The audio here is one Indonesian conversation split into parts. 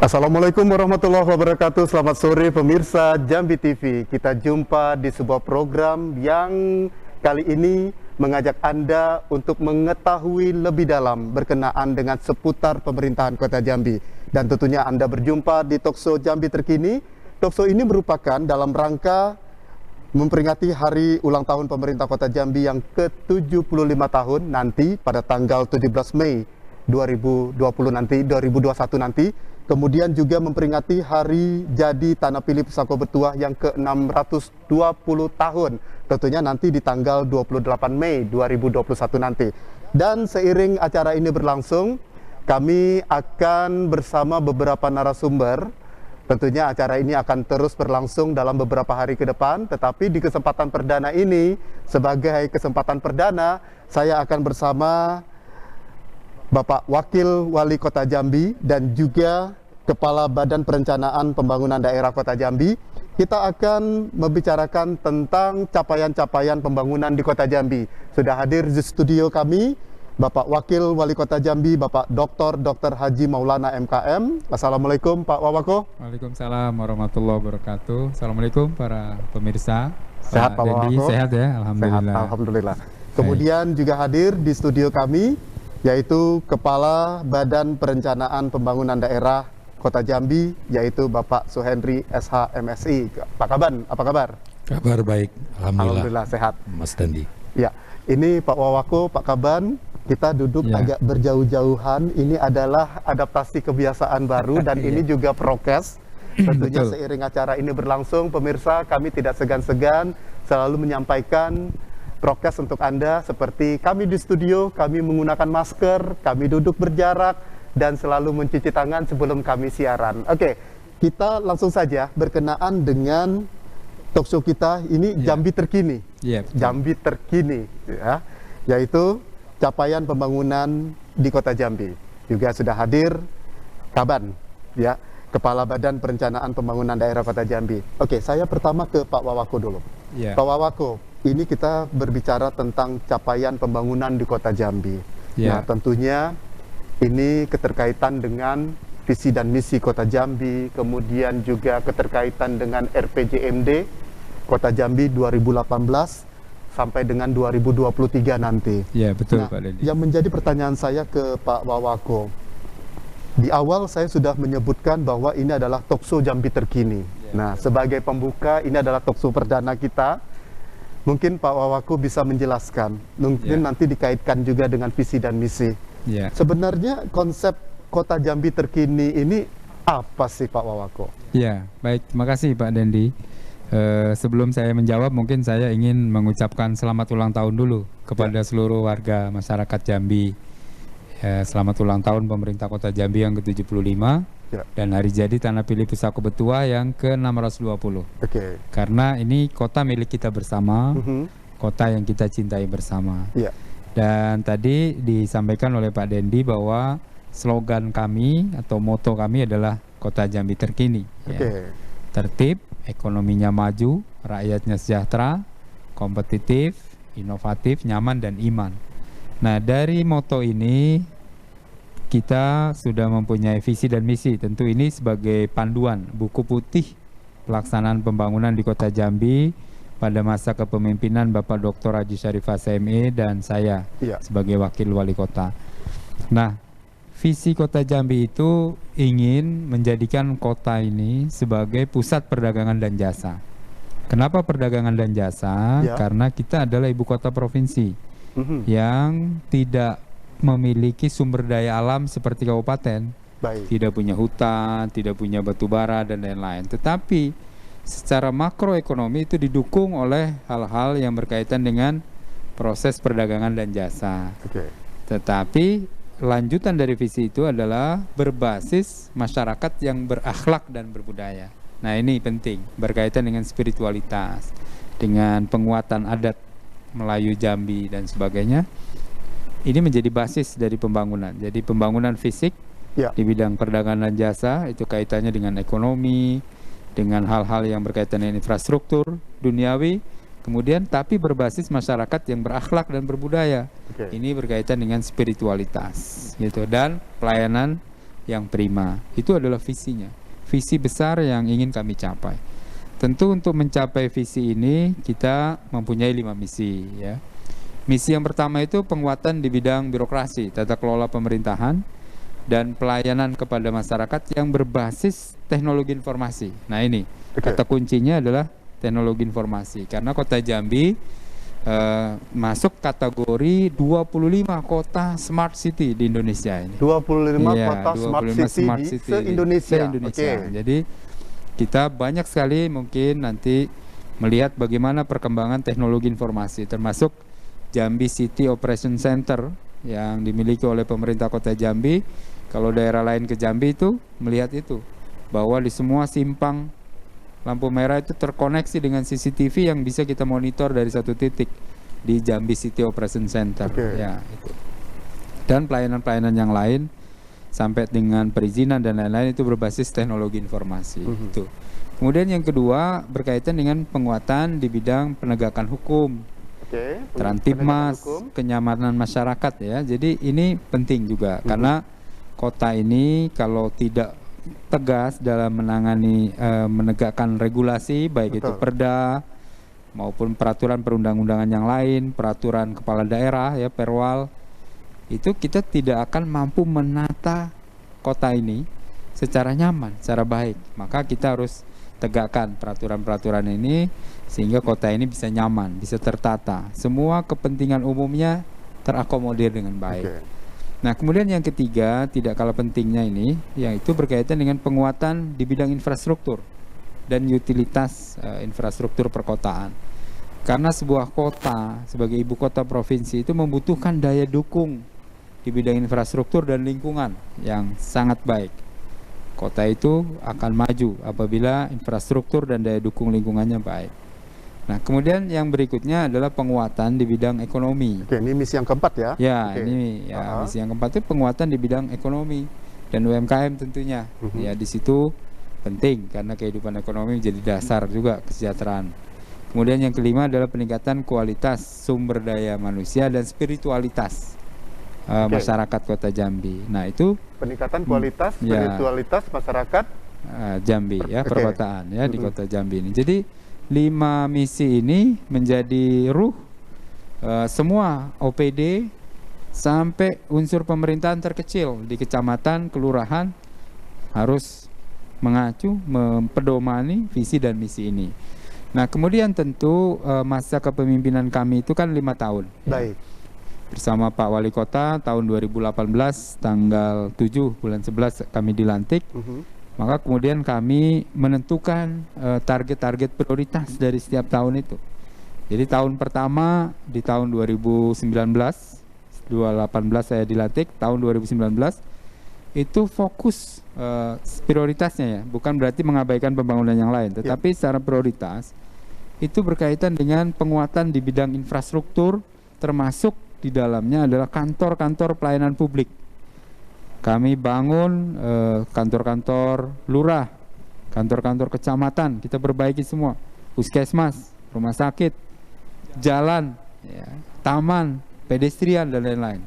Assalamualaikum warahmatullahi wabarakatuh. Selamat sore pemirsa Jambi TV. Kita jumpa di sebuah program yang kali ini mengajak Anda untuk mengetahui lebih dalam berkenaan dengan seputar pemerintahan Kota Jambi. Dan tentunya Anda berjumpa di Talkshow Jambi Terkini. Talkshow ini merupakan dalam rangka memperingati hari ulang tahun pemerintah Kota Jambi yang ke-75 tahun nanti pada tanggal 17 Mei 2021 nanti. Kemudian juga memperingati hari jadi Tanah Pilih Pusako Betuah yang ke-620 tahun. Tentunya nanti di tanggal 28 Mei 2021 nanti. Dan seiring acara ini berlangsung, kami akan bersama beberapa narasumber. Tentunya acara ini akan terus berlangsung dalam beberapa hari ke depan. Tetapi di kesempatan perdana ini, sebagai kesempatan perdana, saya akan bersama Bapak Wakil Wali Kota Jambi dan juga Kepala Badan Perencanaan Pembangunan Daerah Kota Jambi. Kita akan membicarakan tentang capaian-capaian pembangunan di Kota Jambi. Sudah hadir di studio kami Bapak Wakil Wali Kota Jambi, Bapak Dr. Haji Maulana MKM. Assalamualaikum Pak Wawako. Waalaikumsalam warahmatullahi wabarakatuh. Assalamualaikum para pemirsa. Sehat Pak Dendi, Wawako? sehat ya, alhamdulillah. Sehat, alhamdulillah. Kemudian juga hadir di studio kami yaitu Kepala Badan Perencanaan Pembangunan Daerah Kota Jambi, yaitu Bapak Suhendri SH MSI. Pak Kaban, apa kabar? Kabar baik, Alhamdulillah sehat. Mas Dandi. Ya, ini Pak Wawako, Pak Kaban, kita duduk Ya. agak berjauh-jauhan. Ini adalah adaptasi kebiasaan baru dan ini juga prokes. Tentunya Betul. seiring acara ini berlangsung, pemirsa, kami tidak segan-segan selalu menyampaikan prokes untuk Anda, seperti kami di studio, kami menggunakan masker, kami duduk berjarak, dan selalu mencuci tangan sebelum kami siaran. Oke, kita langsung saja berkenaan dengan talkshow kita ini Ya. Jambi Terkini. Iya, betul. Jambi Terkini, ya, yaitu capaian pembangunan di Kota Jambi. Juga sudah hadir Kaban, ya, Kepala Badan Perencanaan Pembangunan Daerah Kota Jambi. Oke, saya pertama ke Pak Wawako dulu. Iya. Pak Wawako, ini kita berbicara tentang capaian pembangunan di Kota Jambi. Ya. Nah, tentunya ini keterkaitan dengan visi dan misi Kota Jambi, kemudian juga keterkaitan dengan RPJMD Kota Jambi 2018 sampai dengan 2023 nanti. Iya, betul Nah, Pak Dendi. yang menjadi pertanyaan saya ke Pak Wawako, di awal saya sudah menyebutkan bahwa ini adalah talkshow Jambi Terkini. Nah, sebagai pembuka, ini adalah talkshow perdana kita. Mungkin Pak Wawako bisa menjelaskan, mungkin Ya. nanti dikaitkan juga dengan visi dan misi. Iya. Sebenarnya konsep Kota Jambi Terkini ini apa sih Pak Wawako? Iya, baik. Terima kasih Pak Dendi. Sebelum saya menjawab, mungkin saya ingin mengucapkan selamat ulang tahun dulu kepada seluruh warga masyarakat Jambi. Selamat ulang tahun pemerintah Kota Jambi yang ke-75 Ya. dan hari jadi Tanah Pilih Pusako Betuah yang ke-620. Oke. Karena ini kota milik kita bersama, Mhm. kota yang kita cintai bersama. Iya. Dan tadi disampaikan oleh Pak Dendi bahwa slogan kami atau moto kami adalah Kota Jambi Terkini. Ya. Oke. Tertib, ekonominya maju, rakyatnya sejahtera, kompetitif, inovatif, nyaman, dan iman. Nah, dari moto ini kita sudah mempunyai visi dan misi. Tentu ini sebagai panduan buku putih pelaksanaan pembangunan di Kota Jambi pada masa kepemimpinan Bapak Dr. Haji Syarifah SME dan saya Iya. sebagai wakil wali kota. Nah, visi Kota Jambi itu ingin menjadikan kota ini sebagai pusat perdagangan dan jasa. Kenapa perdagangan dan jasa? Ya. Karena kita adalah ibu kota provinsi Mhm. yang tidak memiliki sumber daya alam seperti kabupaten, Baik. tidak punya hutan, tidak punya batu bara dan lain-lain. Tetapi secara makroekonomi itu didukung oleh hal-hal yang berkaitan dengan proses perdagangan dan jasa. Oke. Tetapi lanjutan dari visi itu adalah berbasis masyarakat yang berakhlak dan berbudaya. Nah, ini penting berkaitan dengan spiritualitas, dengan penguatan adat Melayu Jambi dan sebagainya. Ini menjadi basis dari pembangunan. Jadi pembangunan fisik Ya. di bidang perdagangan dan jasa itu kaitannya dengan ekonomi, dengan hal-hal yang berkaitan dengan infrastruktur duniawi, kemudian tapi berbasis masyarakat yang berakhlak dan berbudaya. Oke. Ini berkaitan dengan spiritualitas gitu, dan pelayanan yang prima. Itu adalah visinya, visi besar yang ingin kami capai. Tentu untuk mencapai visi ini kita mempunyai 5 misi ya. Misi yang pertama itu penguatan di bidang birokrasi, tata kelola pemerintahan, dan pelayanan kepada masyarakat yang berbasis teknologi informasi. Nah ini kata kuncinya adalah teknologi informasi, karena Kota Jambi masuk kategori 25 kota smart city di Indonesia ini. 25 Iya, kota 25 smart city di se-Indonesia. Se-Indonesia. Jadi kita banyak sekali mungkin nanti melihat bagaimana perkembangan teknologi informasi, termasuk Jambi City Operation Center yang dimiliki oleh pemerintah Kota Jambi. Kalau daerah lain ke Jambi itu melihat itu, bahwa di semua simpang lampu merah itu terkoneksi dengan CCTV yang bisa kita monitor dari satu titik di Jambi City Operation Center. Ya, itu. Dan pelayanan-pelayanan yang lain sampai dengan perizinan dan lain-lain itu berbasis teknologi informasi. Itu. Kemudian yang kedua berkaitan dengan penguatan di bidang penegakan hukum. Terantibmas, kenyamanan masyarakat ya. Jadi ini penting juga karena kota ini kalau tidak tegas dalam menangani menegakkan regulasi, baik itu perda maupun peraturan perundang-undangan yang lain, peraturan kepala daerah ya, perwal, itu kita tidak akan mampu menata kota ini secara nyaman, secara baik. Maka kita harus tegakkan peraturan-peraturan ini sehingga kota ini bisa nyaman, bisa tertata, semua kepentingan umumnya terakomodir dengan baik. Nah, kemudian yang ketiga, tidak kalah pentingnya ini, yaitu berkaitan dengan penguatan di bidang infrastruktur dan utilitas infrastruktur perkotaan. Karena sebuah kota sebagai ibu kota provinsi itu membutuhkan daya dukung di bidang infrastruktur dan lingkungan yang sangat baik. Kota itu akan maju apabila infrastruktur dan daya dukung lingkungannya baik. Nah, kemudian yang berikutnya adalah penguatan di bidang ekonomi. Oke, ini misi yang keempat ya? Ya, ini ya misi yang keempat itu penguatan di bidang ekonomi dan UMKM tentunya. Ya, di situ penting karena kehidupan ekonomi menjadi dasar juga kesejahteraan. Kemudian yang kelima adalah peningkatan kualitas sumber daya manusia dan spiritualitas masyarakat Kota Jambi. Nah, itu peningkatan kualitas spiritualitas masyarakat Jambi ya, perkotaan ya di Kota Jambi ini. Jadi 5 misi ini menjadi ruh semua OPD sampai unsur pemerintahan terkecil di kecamatan, kelurahan harus mengacu, mempedomani visi dan misi ini. Nah, kemudian tentu masa kepemimpinan kami itu kan 5 tahun. Baik. Bersama Pak Wali Kota tahun 2018 tanggal 7 bulan 11 kami dilantik. Maka kemudian kami menentukan target-target prioritas dari setiap tahun itu. Jadi tahun pertama di tahun 2019 saya dilantik, tahun 2019 itu fokus prioritasnya ya, bukan berarti mengabaikan pembangunan yang lain, tetapi secara prioritas itu berkaitan dengan penguatan di bidang infrastruktur, termasuk di dalamnya adalah kantor-kantor pelayanan publik. Kami bangun kantor-kantor lurah, kantor-kantor kecamatan, kita perbaiki semua, puskesmas, rumah sakit, jalan, ya, taman, pedestrian dan lain-lain.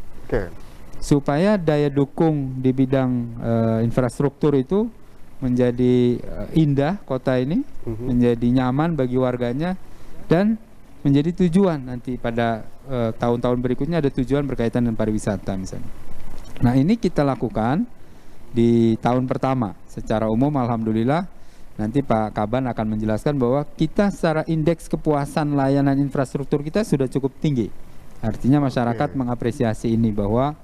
Supaya daya dukung di bidang infrastruktur itu menjadi indah kota ini, menjadi nyaman bagi warganya, dan menjadi tujuan nanti pada tahun-tahun berikutnya ada tujuan berkaitan dengan pariwisata misalnya. Nah, ini kita lakukan di tahun pertama. Secara umum alhamdulillah nanti Pak Kaban akan menjelaskan bahwa kita secara indeks kepuasan layanan infrastruktur kita sudah cukup tinggi. Artinya masyarakat mengapresiasi ini bahwa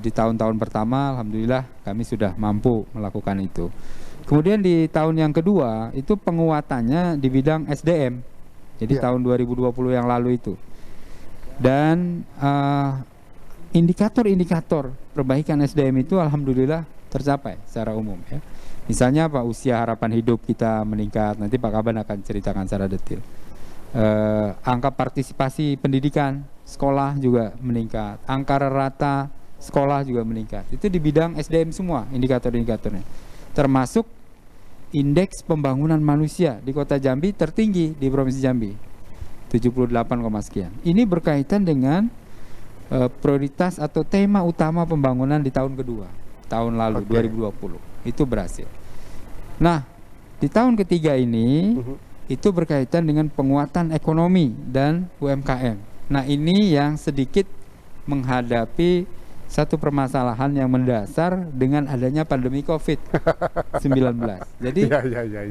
di tahun-tahun pertama alhamdulillah kami sudah mampu melakukan itu. Kemudian di tahun yang kedua itu penguatannya di bidang SDM. Jadi tahun 2020 yang lalu itu. Dan indikator-indikator perbaikan SDM itu alhamdulillah tercapai secara umum ya. Misalnya Pak, usia harapan hidup kita meningkat, nanti Pak Kaban akan ceritakan secara detail. Angka partisipasi pendidikan sekolah juga meningkat, angka rata sekolah juga meningkat. Itu di bidang SDM semua indikator-indikatornya. Termasuk indeks pembangunan manusia di Kota Jambi tertinggi di Provinsi Jambi, 78, sekian. Ini berkaitan dengan prioritas atau tema utama pembangunan di tahun kedua. tahun lalu, Oke. 2020. Itu berhasil. Nah, di tahun ketiga ini itu berkaitan dengan penguatan ekonomi dan UMKM. Nah, ini yang sedikit menghadapi satu permasalahan yang mendasar dengan adanya pandemi COVID-19. Jadi,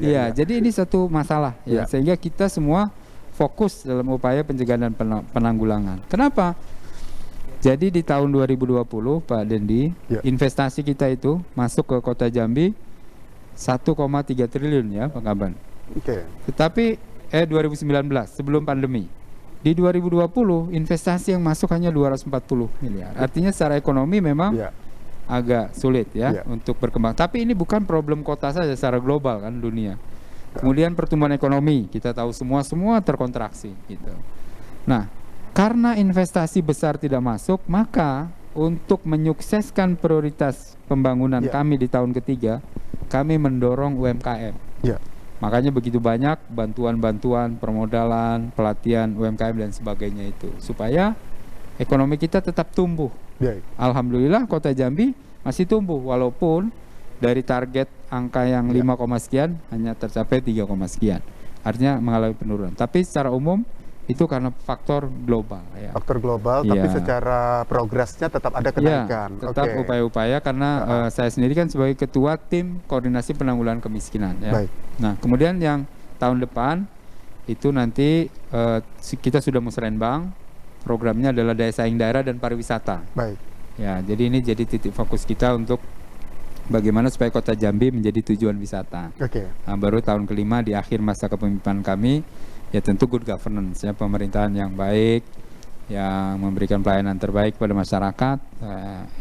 ya. jadi ini satu masalah ya, Ya. sehingga kita semua fokus dalam upaya pencegahan dan penanggulangan. Kenapa? Jadi di tahun 2020, Pak Dendi, Ya. investasi kita itu masuk ke Kota Jambi 1,3 triliun ya, Pak Kaban. Oke. Tetapi 2019 sebelum pandemi. Di 2020 investasi yang masuk hanya 240 miliar. Artinya secara ekonomi memang Ya. agak sulit ya Ya. untuk berkembang. Tapi ini bukan problem kota saja, secara global kan dunia. Kemudian pertumbuhan ekonomi, kita tahu semua terkontraksi gitu. Nah, karena investasi besar tidak masuk, maka untuk menyukseskan prioritas pembangunan Ya. kami di tahun ketiga, kami mendorong UMKM. Ya. Makanya begitu banyak bantuan-bantuan, permodalan, pelatihan UMKM dan sebagainya itu, supaya ekonomi kita tetap tumbuh. Baik. Alhamdulillah Kota Jambi masih tumbuh, walaupun dari target angka yang 5, sekian hanya tercapai 3, sekian. Artinya mengalami penurunan. Tapi secara umum itu karena faktor global ya. Faktor global, tapi Iya. secara progresnya tetap ada Ya, kenaikan. tetap Oke. upaya-upaya karena saya sendiri kan sebagai ketua tim koordinasi penanggulangan kemiskinan ya. Baik. Nah, kemudian yang tahun depan itu nanti kita sudah musrenbang, programnya adalah daya saing daerah dan pariwisata. Baik. Ya, jadi ini jadi titik fokus kita untuk bagaimana supaya Kota Jambi menjadi tujuan wisata. Oke. Nah, baru tahun kelima di akhir masa kepemimpinan kami, ya tentu good governance, ya pemerintahan yang baik, yang memberikan pelayanan terbaik pada masyarakat,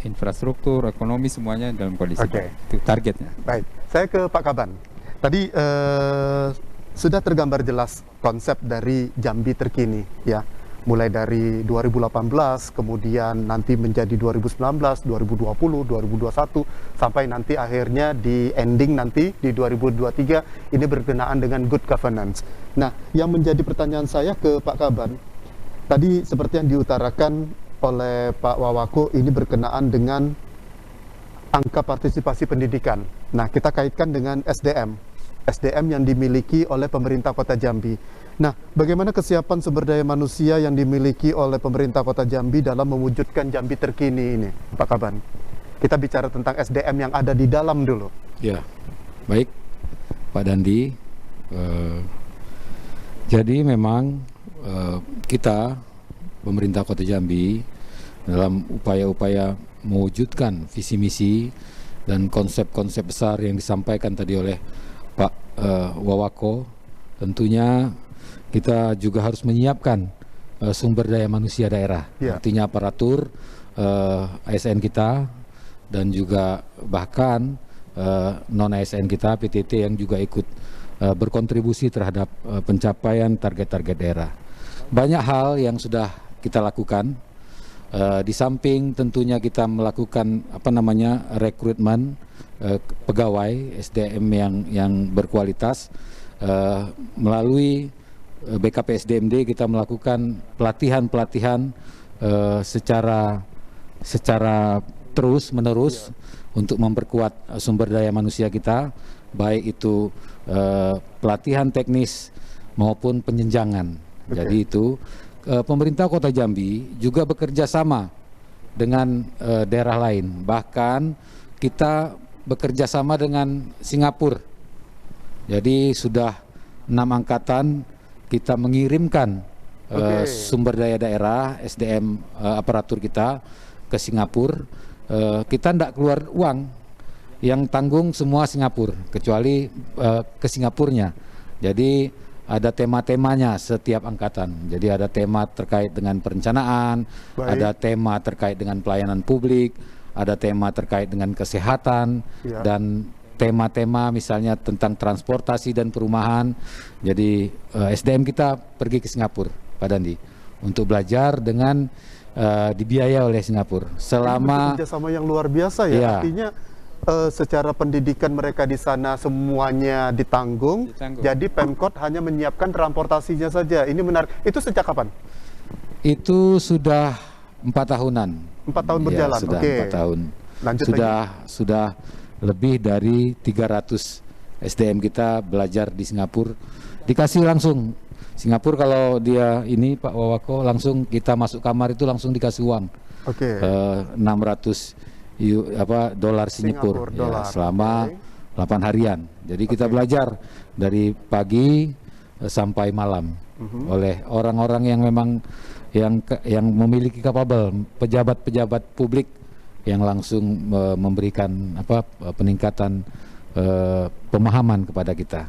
infrastruktur, ekonomi semuanya dalam kondisi Oke. baik. Itu targetnya. Baik. Saya ke Pak Kaban. Tadi sudah tergambar jelas konsep dari Jambi terkini, ya. Mulai dari 2018, kemudian nanti menjadi 2019, 2020, 2021, sampai nanti akhirnya di ending nanti di 2023 ini berkenaan dengan good governance. Nah, yang menjadi pertanyaan saya ke Pak Kaban, tadi seperti yang diutarakan oleh Pak Wawako, ini berkenaan dengan angka partisipasi pendidikan. Nah, kita kaitkan dengan SDM yang dimiliki oleh pemerintah Kota Jambi. Nah, bagaimana kesiapan sumber daya manusia yang dimiliki oleh pemerintah Kota Jambi dalam mewujudkan Jambi terkini ini, Pak Kaban? Kita bicara tentang SDM yang ada di dalam dulu. Ya, baik Pak Dandi. Jadi memang kita, pemerintah Kota Jambi, dalam upaya-upaya mewujudkan visi misi dan konsep-konsep besar yang disampaikan tadi oleh Pak Wawako, tentunya kita juga harus menyiapkan sumber daya manusia daerah, Ya. artinya aparatur ASN kita dan juga bahkan non ASN kita PTT yang juga ikut berkontribusi terhadap pencapaian target-target daerah. Banyak hal yang sudah kita lakukan. Di samping tentunya kita melakukan rekrutmen pegawai SDM yang berkualitas, melalui BKP SDMD kita melakukan pelatihan secara terus menerus untuk memperkuat sumber daya manusia kita, baik itu pelatihan teknis maupun penjenjangan. Jadi itu pemerintah Kota Jambi juga bekerja sama dengan daerah lain, bahkan kita bekerja sama dengan Singapura. Jadi sudah 6 angkatan kita mengirimkan sumber daya daerah SDM aparatur kita ke Singapura. Kita tidak keluar uang, yang tanggung semua Singapura kecuali ke Singapurnya. Jadi ada tema-temanya setiap angkatan. Jadi ada tema terkait dengan perencanaan, Baik. ada tema terkait dengan pelayanan publik, ada tema terkait dengan kesehatan, Ya. dan tema-tema misalnya tentang transportasi dan perumahan. Jadi SDM kita pergi ke Singapura, Pak Dandi, untuk belajar dengan dibiayai oleh Singapura selama kerjasama yang luar biasa ya. Iya. Artinya secara pendidikan mereka di sana semuanya ditanggung. Jadi Pemkot hanya menyiapkan transportasinya saja. Ini menarik. Itu sejak kapan? itu sudah 4 tahunan. 4 tahun Ya, berjalan. sudah Oke. 4 tahun. Lanjut sudah lebih dari 300 SDM kita belajar di Singapura, dikasih langsung. Singapura kalau dia ini Pak Wawako langsung kita masuk kamar itu langsung dikasih uang. Oke. 600 dolar Singapura ya, selama 8 harian. Jadi kita belajar dari pagi sampai malam oleh orang-orang yang memang yang memiliki kapabel, pejabat-pejabat publik yang langsung memberikan peningkatan pemahaman kepada kita.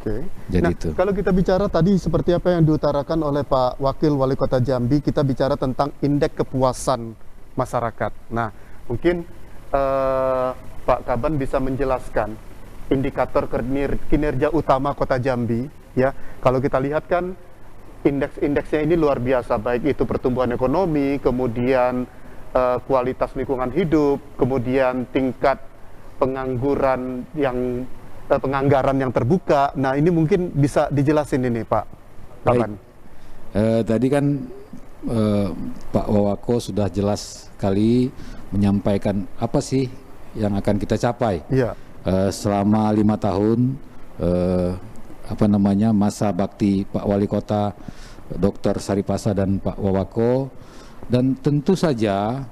Oke. Jadi nah, itu. Kalau kita bicara tadi seperti apa yang diutarakan oleh Pak Wakil Wali Kota Jambi, kita bicara tentang indeks kepuasan masyarakat. Nah, mungkin Pak Kaban bisa menjelaskan indikator kinerja utama Kota Jambi, ya. Kalau kita lihat kan indeks-indeksnya ini luar biasa, baik itu pertumbuhan ekonomi, kemudian kualitas lingkungan hidup, kemudian tingkat penganggaran yang terbuka. Nah, ini mungkin bisa dijelasin ini Pak Kaban. Tadi kan Pak Wawako sudah jelas sekali menyampaikan apa sih yang akan kita capai selama 5 tahun masa bakti Pak Wali Kota Dr. Saripasa dan Pak Wawako, dan tentu saja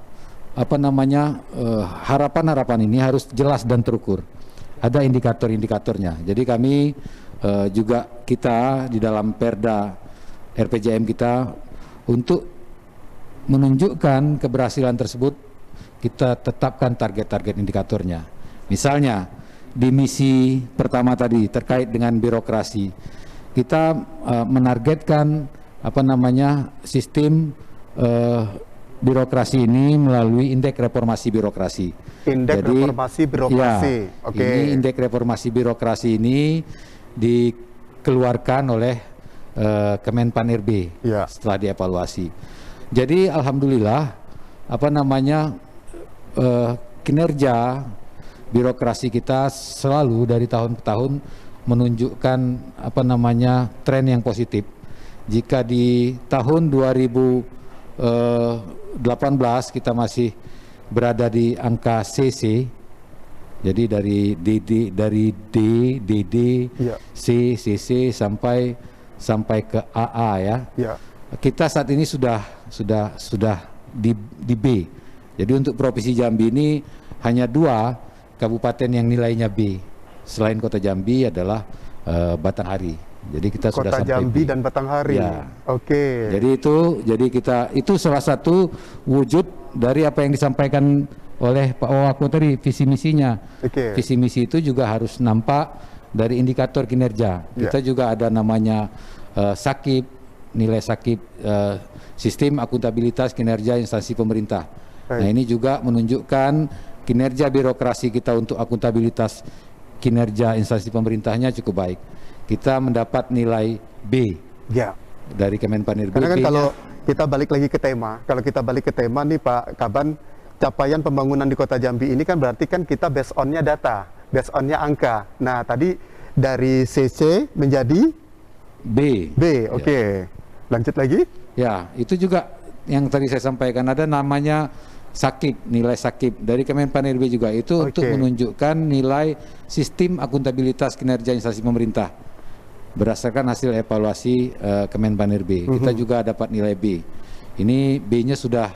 harapan-harapan ini harus jelas dan terukur. Ada indikator-indikatornya. Jadi kami juga kita di dalam Perda RPJM kita untuk menunjukkan keberhasilan tersebut, kita tetapkan target-target indikatornya. Misalnya di misi pertama tadi terkait dengan birokrasi, kita menargetkan sistem birokrasi ini melalui indeks reformasi birokrasi. Reformasi birokrasi. Ya, ini indeks reformasi birokrasi ini dikeluarkan oleh Kemenpan RB setelah dievaluasi. Jadi alhamdulillah kinerja birokrasi kita selalu dari tahun ke tahun menunjukkan tren yang positif. Jika di tahun 2018 kita masih berada di angka CC, jadi dari DD, C, CC sampai ke AA ya. Kita saat ini sudah di B. Jadi untuk Provinsi Jambi ini hanya 2 kabupaten yang nilainya B. Selain Kota Jambi adalah Batanghari. Jadi kita sudah Kota sampai Jambi B. dan Batanghari. Ya. Oke. Jadi itu salah satu wujud dari apa yang disampaikan oleh Pak Wawako tadi, visi misinya. Visi misi itu juga harus nampak dari indikator kinerja. Kita juga ada namanya SAKIP, nilai SAKIP, sistem akuntabilitas kinerja instansi pemerintah. Nah, ini juga menunjukkan kinerja birokrasi kita untuk akuntabilitas kinerja instansi pemerintahnya cukup baik. Kita mendapat nilai B dari Kemenpan RB. Karena kan kalau kita balik lagi ke tema, nih Pak Kaban, capaian pembangunan di Kota Jambi ini kan berarti kan kita based on-nya data, based on-nya angka. Nah, tadi dari CC menjadi B. Oke. Lanjut lagi? Ya, itu juga yang tadi saya sampaikan, ada namanya SAKIP, nilai SAKIP dari Kemenpan RB juga itu untuk menunjukkan nilai sistem akuntabilitas kinerja instansi pemerintah berdasarkan hasil evaluasi Kemenpan RB. Kita juga dapat nilai B. Ini B-nya sudah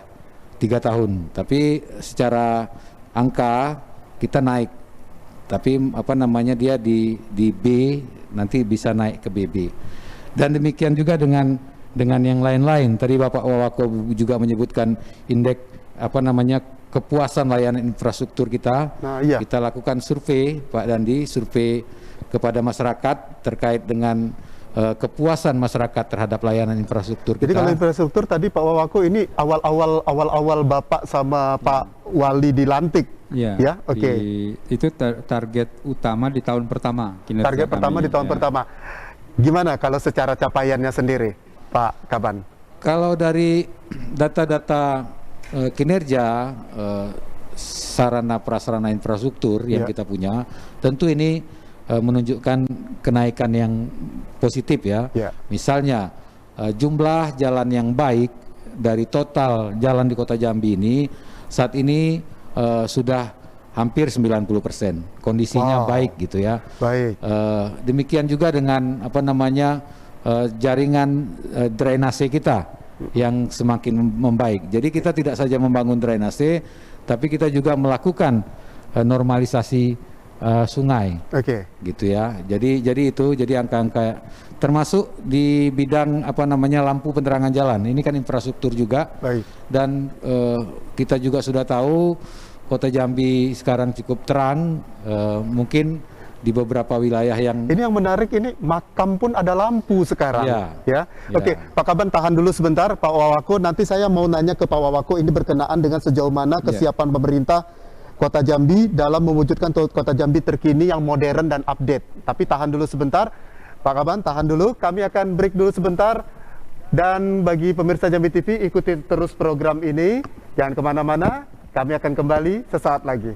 3 tahun, tapi secara angka kita naik. Tapi dia di B nanti bisa naik ke BB. Dan demikian juga dengan yang lain-lain. Tadi Bapak Wawako juga menyebutkan indeks kepuasan layanan infrastruktur kita. Kita lakukan survei, Pak Dandi, survei kepada masyarakat terkait dengan kepuasan masyarakat terhadap layanan infrastruktur kita. Jadi kalau infrastruktur tadi Pak Wawako ini awal-awal Bapak sama Pak Wali dilantik. Ya, oke. Itu target utama di tahun pertama. Target pertama di tahun pertama. Gimana kalau secara capaiannya sendiri, Pak Kaban? Kalau dari data-data kinerja sarana prasarana infrastruktur yang kita punya, tentu ini menunjukkan kenaikan yang positif ya. Misalnya jumlah jalan yang baik dari total jalan di Kota Jambi ini saat ini sudah hampir 90%. Kondisinya Wow. baik gitu ya. Baik. Demikian juga dengan jaringan drainase kita yang semakin membaik. Jadi kita tidak saja membangun drainase, tapi kita juga melakukan normalisasi sungai, Oke. gitu ya. Jadi angka-angka termasuk di bidang lampu penerangan jalan. Ini kan infrastruktur juga. Baik. Dan kita juga sudah tahu Kota Jambi sekarang cukup terang, mungkin di beberapa wilayah yang Ini yang menarik, ini makam pun ada lampu sekarang. Ya. Ya. Ya. Oke, Pak Kaban tahan dulu sebentar, Pak Wawako. Nanti saya mau nanya ke Pak Wawako ini berkenaan dengan sejauh mana kesiapan pemerintah Kota Jambi dalam mewujudkan Kota Jambi terkini yang modern dan update. Tapi tahan dulu sebentar, Pak Kaban tahan dulu. Kami akan break dulu sebentar. Dan bagi pemirsa Jambi TV, ikuti terus program ini. Jangan kemana-mana. Kami akan kembali sesaat lagi.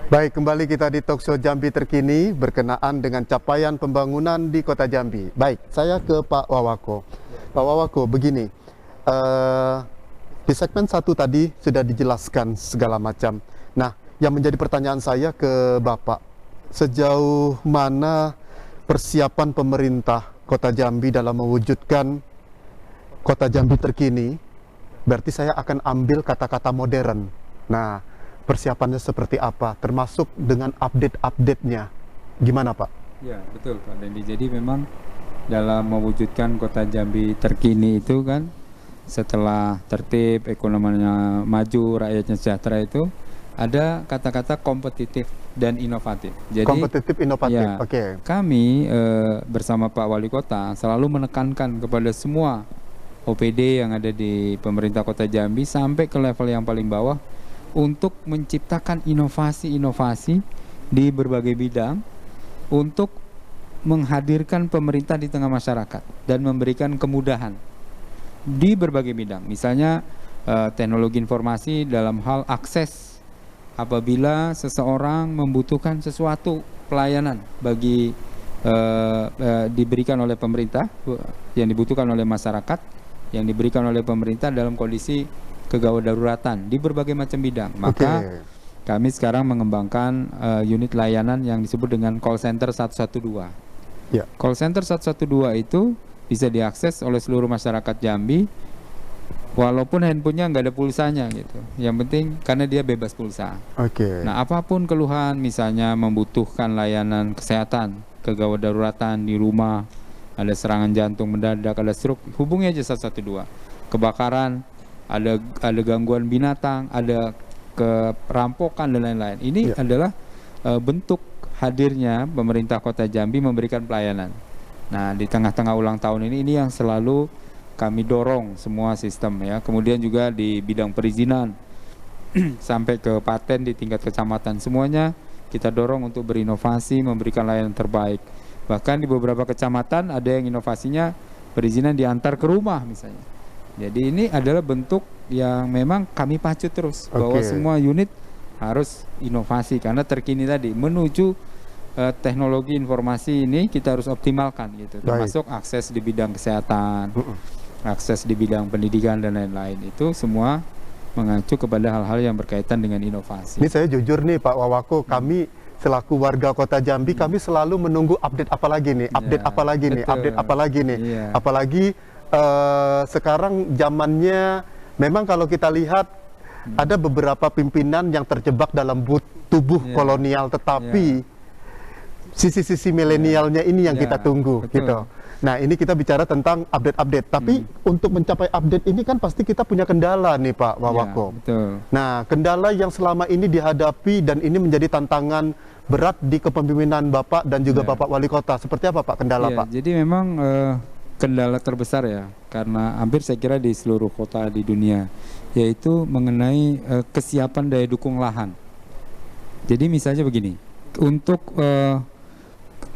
Baik, kembali kita di Talkshow Jambi Terkini berkenaan dengan capaian pembangunan di Kota Jambi. Baik, saya ke Pak Wawako. Pak Wawako, begini, di segmen 1 tadi sudah dijelaskan segala macam. Nah, yang menjadi pertanyaan saya ke Bapak, sejauh mana persiapan pemerintah Kota Jambi dalam mewujudkan Kota Jambi Terkini? Berarti saya akan ambil kata-kata modern. Nah, persiapannya seperti apa, termasuk dengan update-update-nya. Gimana, Pak? Ya, betul Pak Dendi. Jadi memang dalam mewujudkan Kota Jambi Terkini itu kan, setelah tertib, ekonominya maju, rakyatnya sejahtera itu, ada kata-kata kompetitif dan inovatif. Jadi Kompetitif, inovatif, ya, oke. kami bersama Pak Wali Kota selalu menekankan kepada semua OPD yang ada di pemerintah Kota Jambi sampai ke level yang paling bawah untuk menciptakan inovasi-inovasi di berbagai bidang untuk menghadirkan pemerintah di tengah masyarakat dan memberikan kemudahan di berbagai bidang. Misalnya teknologi informasi dalam hal akses apabila seseorang membutuhkan sesuatu pelayanan bagi diberikan oleh pemerintah, yang dibutuhkan oleh masyarakat, yang diberikan oleh pemerintah dalam kondisi kegawat daruratan di berbagai macam bidang. Maka kami sekarang mengembangkan unit layanan yang disebut dengan call center 112. Ya. Call center 112 itu bisa diakses oleh seluruh masyarakat Jambi walaupun handphonenya nggak ada pulsanya gitu. Yang penting karena dia bebas pulsa. Oke. Nah, apapun keluhan, misalnya membutuhkan layanan kesehatan, kegawat daruratan di rumah, ada serangan jantung mendadak, ada stroke, hubungi aja 112. Kebakaran, ada gangguan binatang, ada kerampokan dan lain-lain. Ini adalah bentuk hadirnya pemerintah Kota Jambi memberikan pelayanan. Nah, di tengah-tengah ulang tahun ini yang selalu kami dorong semua sistem ya. Kemudian juga di bidang perizinan sampai ke paten di tingkat kecamatan, semuanya kita dorong untuk berinovasi, memberikan layanan terbaik. Bahkan di beberapa kecamatan ada yang inovasinya perizinan diantar ke rumah misalnya. Jadi ini adalah bentuk yang memang kami pacu terus bahwa semua unit harus inovasi karena terkini tadi menuju teknologi informasi ini kita harus optimalkan gitu. Termasuk akses di bidang kesehatan, akses di bidang pendidikan dan lain-lain. Itu semua mengacu kepada hal-hal yang berkaitan dengan inovasi. Ini saya jujur nih Pak Wawako, kami selaku warga Kota Jambi kami selalu menunggu update apa lagi nih, update apa lagi nih, update apa lagi nih. Apalagi sekarang zamannya memang kalau kita lihat ada beberapa pimpinan yang terjebak dalam tubuh kolonial, tetapi sisi-sisi milenialnya ini yang kita tunggu gitu. Nah, ini kita bicara tentang update-update, tapi untuk mencapai update ini kan pasti kita punya kendala nih Pak Wawako. Nah, kendala yang selama ini dihadapi dan ini menjadi tantangan berat di kepemimpinan Bapak dan juga Bapak Wali Kota. Seperti apa Pak kendala Pak? Jadi memang kendala terbesar ya, karena hampir saya kira di seluruh kota di dunia yaitu mengenai kesiapan daya dukung lahan. Jadi misalnya begini, untuk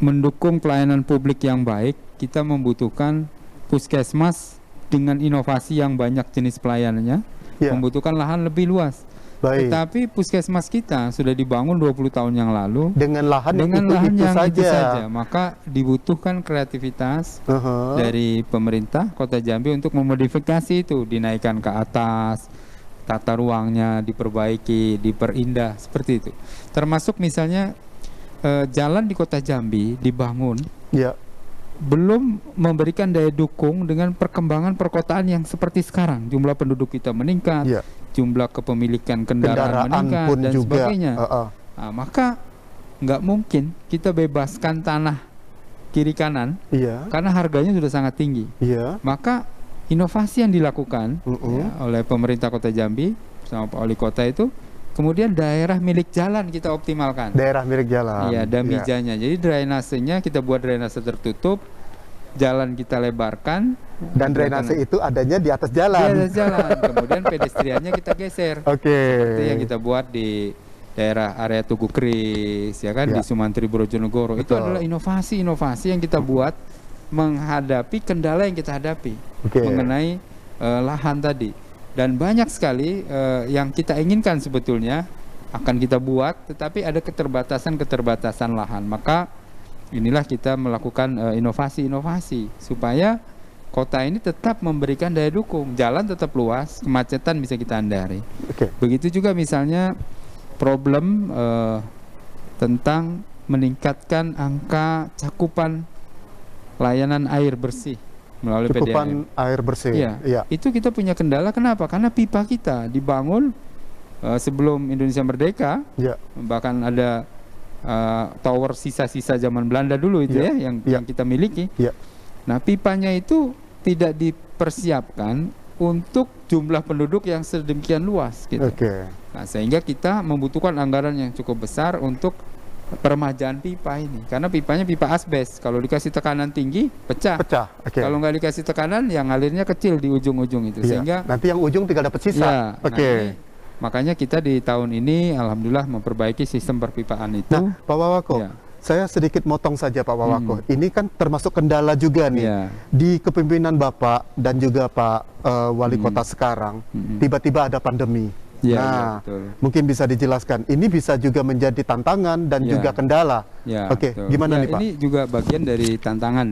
mendukung pelayanan publik yang baik, kita membutuhkan puskesmas dengan inovasi yang banyak jenis pelayanannya, membutuhkan lahan lebih luas. Baik. Tetapi puskesmas kita sudah dibangun 20 tahun yang lalu Dengan lahan dengan itu, lahan itu yang saja. itu saja. Maka dibutuhkan kreativitas dari pemerintah Kota Jambi untuk memodifikasi itu, dinaikkan ke atas, tata ruangnya diperbaiki, diperindah, seperti itu. Termasuk misalnya jalan di Kota Jambi dibangun, belum memberikan daya dukung dengan perkembangan perkotaan yang seperti sekarang. Jumlah penduduk kita meningkat, jumlah kepemilikan kendaraan meningkat pun dan juga sebagainya. Nah, maka nggak mungkin kita bebaskan tanah kiri kanan karena harganya sudah sangat tinggi. Maka inovasi yang dilakukan oleh pemerintah Kota Jambi bersama Pak Wali Kota itu, kemudian daerah milik jalan kita optimalkan. Daerah milik jalan. Iya, damijanya. Jadi drainasenya kita buat drainase tertutup, jalan kita lebarkan. Dan drainase itu adanya di atas jalan. Di atas jalan. Kemudian pedestriannya kita geser. Seperti yang kita buat di daerah area Tugu Kris, ya kan, di Sumantri Brojonegoro. Itu adalah inovasi-inovasi yang kita buat menghadapi kendala yang kita hadapi mengenai lahan tadi. Dan banyak sekali yang kita inginkan sebetulnya akan kita buat, tetapi ada keterbatasan lahan. Maka inilah kita melakukan inovasi-inovasi supaya kota ini tetap memberikan daya dukung, jalan tetap luas, kemacetan bisa kita hindari. Begitu juga misalnya problem tentang meningkatkan angka cakupan layanan air bersih melalui cakupan PDAM. air bersih. Itu kita punya kendala. Kenapa? Karena pipa kita dibangun sebelum Indonesia merdeka. Bahkan ada tower sisa-sisa zaman Belanda dulu itu yang kita miliki. Nah, pipanya itu tidak dipersiapkan untuk jumlah penduduk yang sedemikian luas gitu. Nah, sehingga kita membutuhkan anggaran yang cukup besar untuk peremajaan pipa ini, karena pipanya pipa asbes. Kalau dikasih tekanan tinggi pecah. Kalau nggak dikasih tekanan, yang ngalirnya kecil di ujung-ujung itu, sehingga nanti yang ujung tinggal dapat sisa. Makanya kita di tahun ini alhamdulillah memperbaiki sistem perpipaan itu. Nah, Pak Wawako, saya sedikit motong saja Pak Wawako. Ini kan termasuk kendala juga nih di kepemimpinan Bapak dan juga Pak Wali Kota sekarang. Tiba-tiba ada pandemi. Mungkin bisa dijelaskan. Ini bisa juga menjadi tantangan dan juga kendala. Gimana nih Pak? Ini juga bagian dari tantangan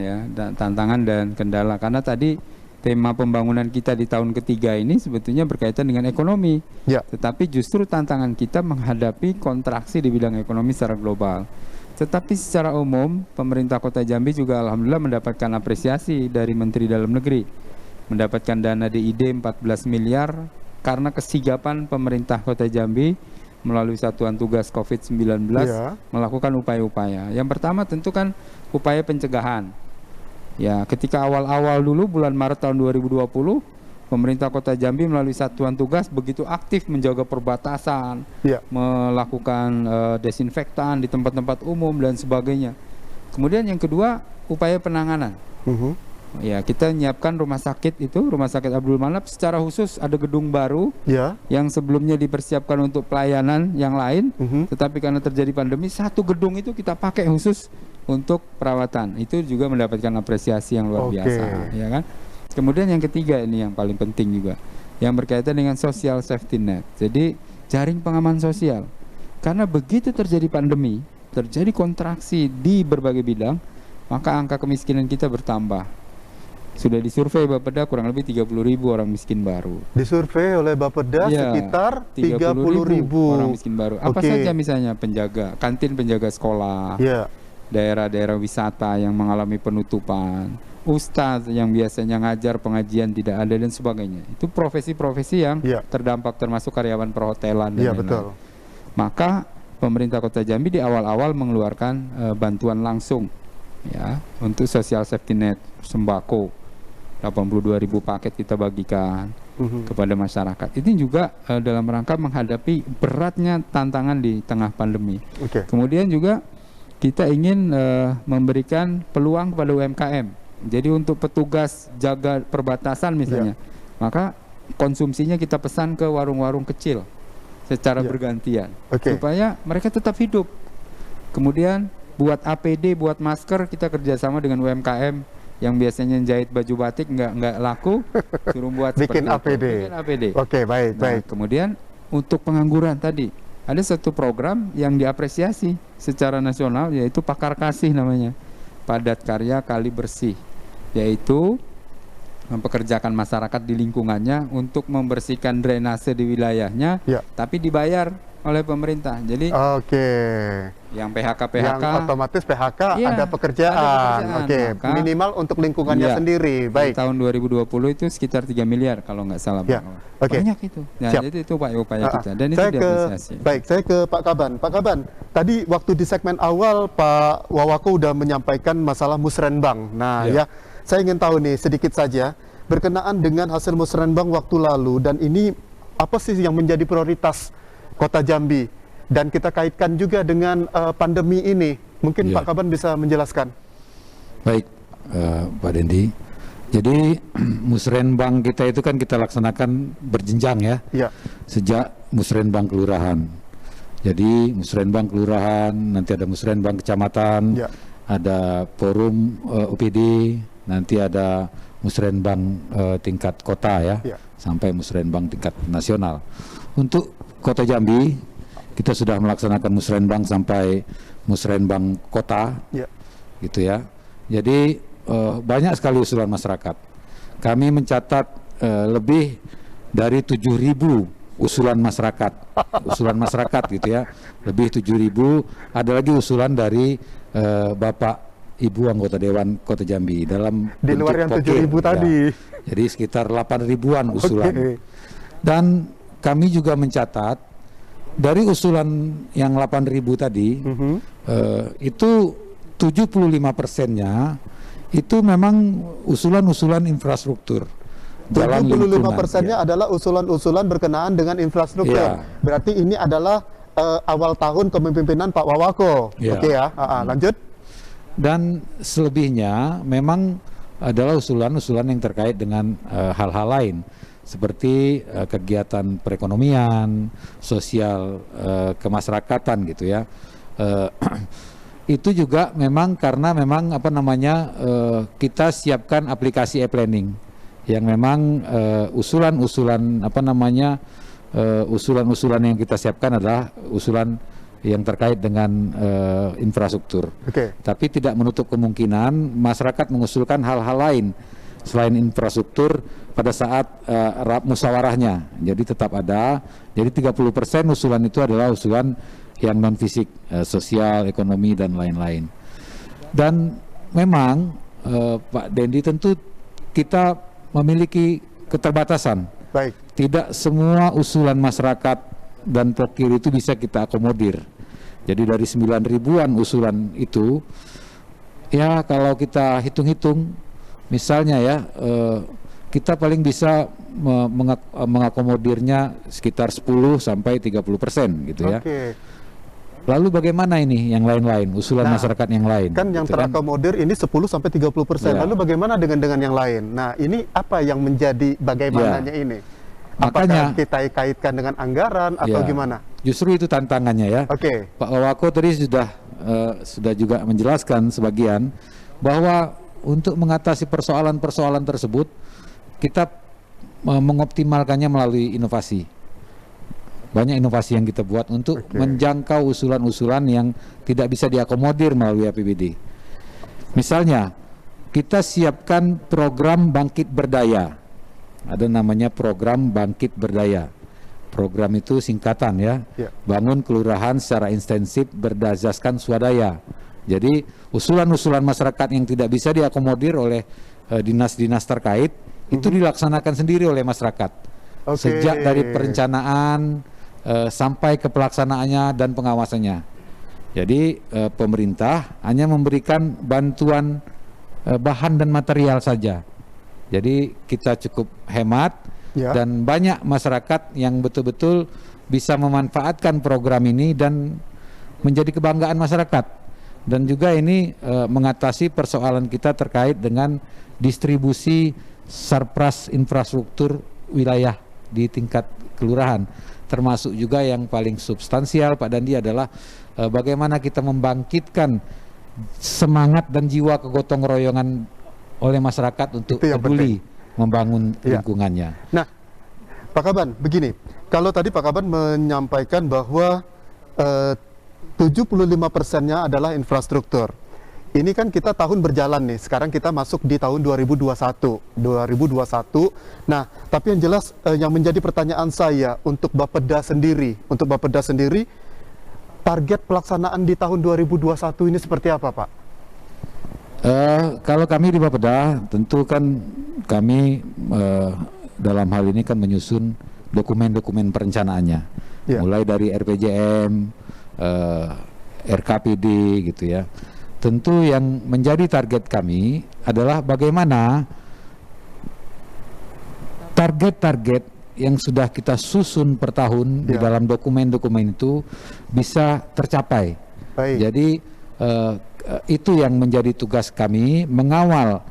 tantangan dan kendala. Karena tadi tema pembangunan kita di tahun ketiga ini sebetulnya berkaitan dengan ekonomi. Tetapi justru tantangan kita menghadapi kontraksi di bidang ekonomi secara global. Tetapi secara umum pemerintah Kota Jambi juga alhamdulillah mendapatkan apresiasi dari Menteri Dalam Negeri. Mendapatkan dana DID 14 miliar karena kesigapan pemerintah Kota Jambi melalui Satuan Tugas COVID-19 melakukan upaya-upaya. Yang pertama tentu kan upaya pencegahan. Ketika awal-awal dulu bulan Maret tahun 2020, pemerintah Kota Jambi melalui Satuan Tugas begitu aktif menjaga perbatasan, melakukan desinfektan di tempat-tempat umum dan sebagainya. Kemudian yang kedua, upaya penanganan. Kita menyiapkan rumah sakit Rumah Sakit Abdul Manap secara khusus ada gedung baru yang sebelumnya dipersiapkan untuk pelayanan yang lain, tetapi karena terjadi pandemi, satu gedung itu kita pakai khusus untuk perawatan. Itu juga mendapatkan apresiasi yang luar biasa, ya kan? Kemudian yang ketiga ini yang paling penting juga, yang berkaitan dengan social safety net. Jadi jaring pengaman sosial. Karena begitu terjadi pandemi, terjadi kontraksi di berbagai bidang, maka angka kemiskinan kita bertambah. Sudah disurvei Bapeda kurang lebih 30.000 orang miskin baru. Disurvei oleh Bapeda sekitar 30.000 orang miskin baru. Apa saja misalnya penjaga, kantin penjaga sekolah, daerah-daerah wisata yang mengalami penutupan, ustadz yang biasanya ngajar pengajian tidak ada dan sebagainya. Itu profesi-profesi yang terdampak, termasuk karyawan perhotelan dan lain-lain. Maka pemerintah Kota Jambi di awal-awal mengeluarkan bantuan langsung untuk social safety net, sembako. 82.000 paket kita bagikan kepada masyarakat. Ini juga dalam rangka menghadapi beratnya tantangan di tengah pandemi. Kemudian juga kita ingin memberikan peluang kepada UMKM. Jadi untuk petugas jaga perbatasan misalnya, maka konsumsinya kita pesan ke warung-warung kecil secara bergantian, supaya mereka tetap hidup. Kemudian buat APD, buat masker, kita kerjasama dengan UMKM yang biasanya jahit baju batik nggak laku, suruh buat bikin APD. Bikin APD. Oke, baik, Nah, baik. kemudian untuk pengangguran tadi, ada satu program yang diapresiasi secara nasional, yaitu Pakar Kasih namanya, Padat Karya Kali Bersih, yaitu mempekerjakan masyarakat di lingkungannya untuk membersihkan drainase di wilayahnya, tapi dibayar oleh pemerintah. Jadi yang PHK, yang otomatis PHK ada pekerjaan. Oke, minimal untuk lingkungannya sendiri. Baik. Di tahun 2020 itu sekitar 3 miliar kalau nggak salah. Banyak itu. Nah, jadi itu upaya kita dan itu diapresiasi. Baik, saya ke Pak Kaban. Pak Kaban, tadi waktu di segmen awal Pak Wawako udah menyampaikan masalah musrenbang. Nah, saya ingin tahu nih sedikit saja berkenaan dengan hasil musrenbang waktu lalu, dan ini apa sih yang menjadi prioritas Kota Jambi, dan kita kaitkan juga dengan pandemi ini. Mungkin Pak Kaban bisa menjelaskan. Baik, Pak Dendi. Jadi musrenbang kita itu kan kita laksanakan berjenjang ya. Sejak musrenbang kelurahan. Jadi musrenbang kelurahan, nanti ada musrenbang kecamatan, ada forum UPD, nanti ada musrenbang tingkat kota sampai musrenbang tingkat nasional. Untuk Kota Jambi, kita sudah melaksanakan musrenbang sampai musrenbang kota, gitu ya. Jadi banyak sekali usulan masyarakat. Kami mencatat lebih dari 7.000 usulan masyarakat, gitu ya. Lebih 7.000. Ada lagi usulan dari Bapak Ibu anggota Dewan Kota Jambi dalam di luar yang 7.000 tadi. Jadi sekitar 8.000-an usulan. Dan kami juga mencatat dari usulan yang 8.000 tadi, itu 75%-nya itu memang usulan-usulan infrastruktur. 75%-nya adalah usulan-usulan berkenaan dengan infrastruktur. Berarti ini adalah awal tahun kepemimpinan Pak Wawako. Oke ya, lanjut. Dan selebihnya memang adalah usulan-usulan yang terkait dengan hal-hal lain, seperti kegiatan perekonomian, sosial, kemasyarakatan gitu ya. Itu juga memang karena memang kita siapkan aplikasi e-planning yang memang usulan-usulan usulan-usulan yang kita siapkan adalah usulan yang terkait dengan infrastruktur. Tapi tidak menutup kemungkinan masyarakat mengusulkan hal-hal lain selain infrastruktur pada saat musyawarahnya. Jadi tetap ada. Jadi 30% usulan itu adalah usulan yang non fisik, sosial, ekonomi dan lain-lain. Dan memang Pak Dendi, tentu kita memiliki keterbatasan. Tidak semua usulan masyarakat dan pokir itu bisa kita akomodir. Jadi dari 9.000-an usulan itu, ya kalau kita hitung-hitung, misalnya ya, kita paling bisa mengakomodirnya sekitar 10 sampai 30% gitu ya. Lalu bagaimana ini yang lain-lain, usulan masyarakat yang lain? Kan yang terakomodir ini 10 sampai 30%. Lalu bagaimana dengan yang lain? Nah, ini apa yang menjadi bagaimananya ini? Apakah kita kaitkan dengan anggaran atau gimana? Justru itu tantangannya ya. Pak Wawako tadi sudah juga menjelaskan sebagian bahwa untuk mengatasi persoalan-persoalan tersebut kita mengoptimalkannya melalui inovasi. Banyak inovasi yang kita buat untuk menjangkau usulan-usulan yang tidak bisa diakomodir melalui APBD. Misalnya, kita siapkan program bangkit berdaya. Ada namanya program bangkit berdaya. Program itu singkatan ya. Bangun kelurahan secara intensif berdasarkan swadaya. Jadi usulan-usulan masyarakat yang tidak bisa diakomodir oleh dinas-dinas terkait itu dilaksanakan sendiri oleh masyarakat. Sejak dari perencanaan sampai ke pelaksanaannya dan pengawasannya. Jadi pemerintah hanya memberikan bantuan bahan dan material saja. Jadi kita cukup hemat dan banyak masyarakat yang betul-betul bisa memanfaatkan program ini dan menjadi kebanggaan masyarakat. Dan juga ini mengatasi persoalan kita terkait dengan distribusi surplus infrastruktur wilayah di tingkat kelurahan. Termasuk juga yang paling substansial Pak Dandi adalah bagaimana kita membangkitkan semangat dan jiwa kegotong royongan oleh masyarakat untuk peduli membangun lingkungannya. Nah, Pak Kaban, begini, kalau tadi Pak Kaban menyampaikan bahwa 75%-nya adalah infrastruktur. Ini kan kita tahun berjalan nih, sekarang kita masuk di tahun 2021. Nah, tapi yang jelas yang menjadi pertanyaan saya untuk Bapeda sendiri, target pelaksanaan di tahun 2021 ini seperti apa, Pak? Kalau kami di Bapeda, tentu kan kami dalam hal ini kan menyusun dokumen-dokumen perencanaannya, mulai dari RPJM, RKPD gitu ya. Tentu yang menjadi target kami adalah bagaimana target-target yang sudah kita susun per tahun di dalam dokumen-dokumen itu bisa tercapai. Baik. Jadi itu yang menjadi tugas kami, mengawal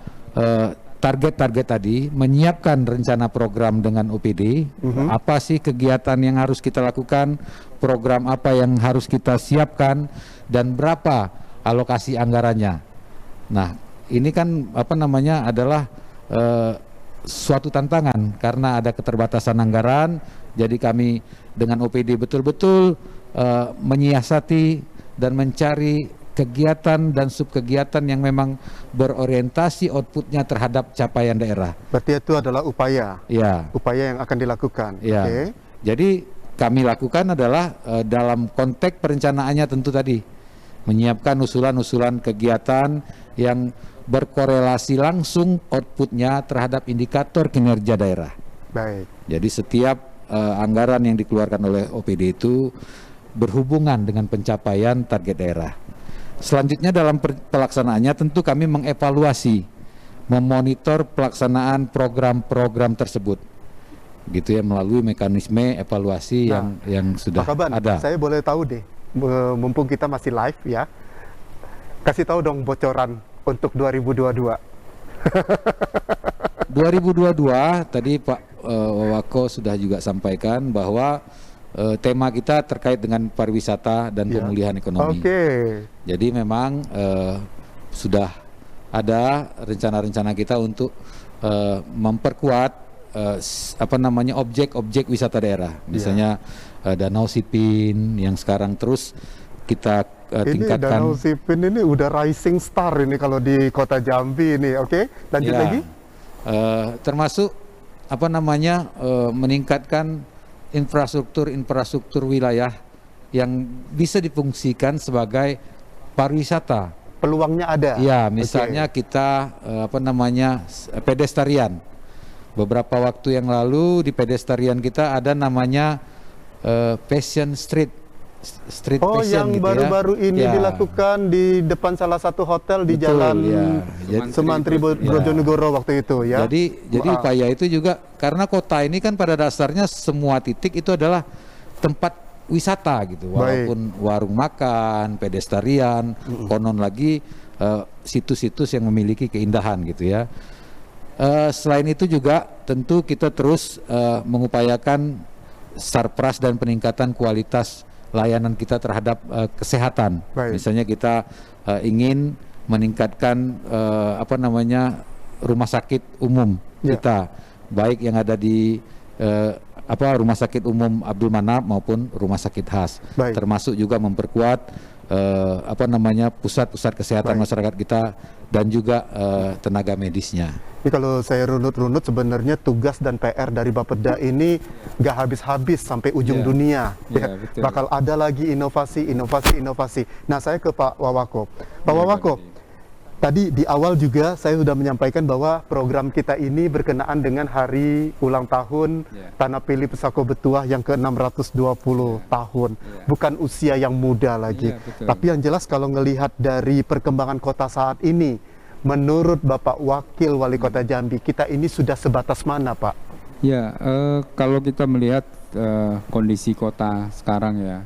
target-target tadi, menyiapkan rencana program dengan OPD, apa sih kegiatan yang harus kita lakukan, program apa yang harus kita siapkan, dan berapa alokasi anggarannya. Nah, ini kan adalah suatu tantangan karena ada keterbatasan anggaran. Jadi kami dengan OPD betul-betul menyiasati dan mencari kegiatan dan subkegiatan yang memang berorientasi outputnya terhadap capaian daerah. Berarti itu adalah upaya yang akan dilakukan. Okay. Jadi kami lakukan adalah dalam konteks perencanaannya tentu tadi menyiapkan usulan-usulan kegiatan yang berkorelasi langsung outputnya terhadap indikator kinerja daerah. Baik. Jadi setiap anggaran yang dikeluarkan oleh OPD itu berhubungan dengan pencapaian target daerah. Selanjutnya dalam pelaksanaannya tentu kami mengevaluasi, memonitor pelaksanaan program-program tersebut, gitu ya, melalui mekanisme evaluasi yang sudah Pak Kaban, ada. Saya boleh tahu deh, mumpung kita masih live ya, kasih tahu dong bocoran untuk 2022. 2022 tadi Pak Wawako sudah juga sampaikan bahwa tema kita terkait dengan pariwisata dan pemulihan ekonomi. Jadi memang sudah ada rencana-rencana kita untuk memperkuat objek-objek wisata daerah. Misalnya Danau Sipin yang sekarang terus kita tingkatkan. Danau Sipin ini udah rising star ini kalau di Kota Jambi ini. Lanjut lagi. Termasuk meningkatkan infrastruktur wilayah yang bisa difungsikan sebagai pariwisata. Peluangnya ada. Ya, misalnya kita pedestrian. Beberapa waktu yang lalu di pedestrian kita ada namanya Passion Street Passion, yang gitu baru-baru ini dilakukan di depan salah satu hotel di Jalan Sumantri Brojonegoro waktu itu ya. Jadi upaya itu juga karena kota ini kan pada dasarnya semua titik itu adalah tempat wisata gitu. Walaupun warung makan, pedestrian, konon lagi situs-situs yang memiliki keindahan gitu ya. Selain itu juga tentu kita terus mengupayakan sarpras dan peningkatan kualitas layanan kita terhadap kesehatan. Misalnya kita ingin meningkatkan rumah sakit umum kita, baik yang ada di Rumah Sakit Umum Abdul Manap maupun Rumah Sakit Khas. Termasuk juga memperkuat pusat-pusat kesehatan masyarakat kita dan juga tenaga medisnya. Ini kalau saya runut-runut sebenarnya tugas dan PR dari Bapeda ini nggak habis-habis sampai ujung dunia. Bakal ada lagi inovasi. Nah, saya ke Pak Wawako. Pak Wawako, tadi di awal juga saya sudah menyampaikan bahwa program kita ini berkenaan dengan hari ulang tahun Tanah Pili Pesako Betuah yang ke-620 tahun. Bukan usia yang muda lagi. Tapi yang jelas kalau ngelihat dari perkembangan kota saat ini, menurut Bapak Wakil Wali Kota Jambi, kita ini sudah sebatas mana, Pak? Ya, kalau kita melihat kondisi kota sekarang ya,